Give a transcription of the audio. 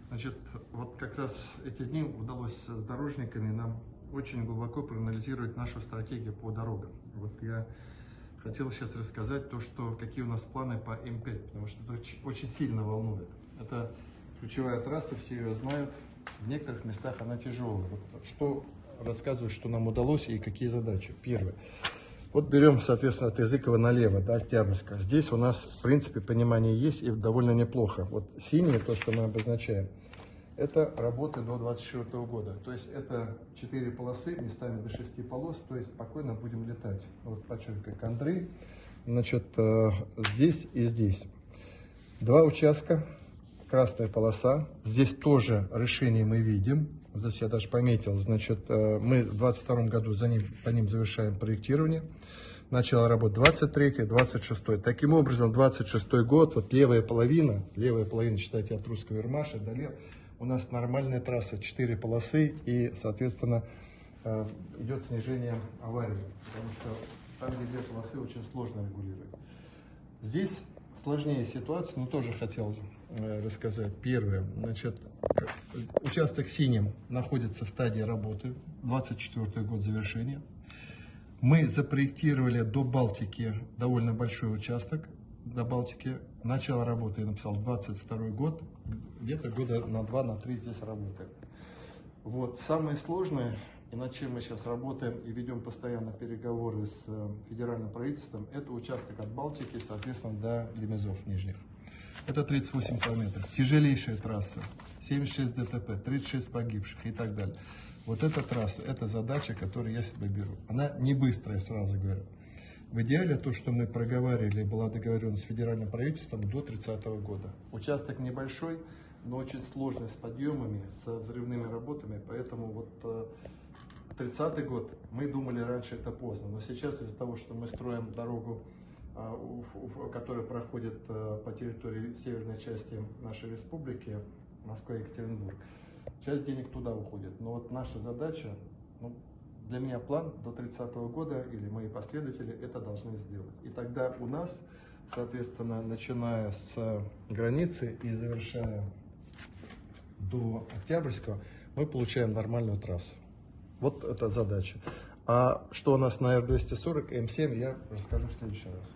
Значит, вот как раз эти дни удалось с дорожниками нам очень глубоко проанализировать нашу стратегию по дорогам. Вот я хотел сейчас рассказать то, что какие у нас планы по М5, потому что это очень сильно волнует. Это ключевая трасса, все ее знают. В некоторых местах она тяжелая. Вот что рассказываю, что нам удалось и какие задачи. Первое. Вот берем, соответственно, от Языкова налево, до Октябрьска. Здесь у нас, в принципе, понимание есть и довольно неплохо. Вот синее, то, что мы обозначаем, это работы до 2024 года. То есть это 4 полосы, местами до 6 полос, то есть спокойно будем летать. Вот подчеркиваю, Кандры, значит, здесь и здесь. 2 участка, красная полоса. Здесь тоже решение мы видим. Здесь я даже пометил, значит, мы в 2022 году по ним завершаем проектирование. Начало работы 23, 26. Таким образом, 26 год, вот левая половина, считайте, от русского Ермаша до лева, у нас нормальная трасса, 4 полосы, и, соответственно, идет снижение аварий, потому что там, где 2 полосы, очень сложно регулировать. Здесь сложнее ситуация, но тоже хотел рассказать. Первое, значит, участок синим находится в стадии работы, 24 год завершения. Мы запроектировали до Балтики довольно большой участок, до Балтики. Начало работы я написал 22 год, где-то года на 2-3 здесь работаем. Вот, самое сложное, и над чем мы сейчас работаем и ведем постоянно переговоры с федеральным правительством, это участок от Балтики, соответственно, до Лемезов нижних. Это 38 километров. Тяжелейшая трасса, 76 ДТП, 36 погибших и так далее. Вот эта трасса, это задача, которую я себе беру. Она не быстрая, сразу говорю. В идеале то, что мы проговаривали, была договоренность с федеральным правительством до 30 года. Участок небольшой, но очень сложный с подъемами, с взрывными работами, поэтому вот 30 год, мы думали раньше это поздно, но сейчас из-за того, что мы строим дорогу, которая проходит по территории северной части нашей республики, Москва-Екатеринбург, часть денег туда уходит. Но вот наша задача, для меня план до 30 года, или мои последователи это должны сделать. И тогда у нас, соответственно, начиная с границы и завершая до Октябрьского, мы получаем нормальную трассу. Вот это задача. А что у нас на Р-240, М7, я расскажу в следующий раз.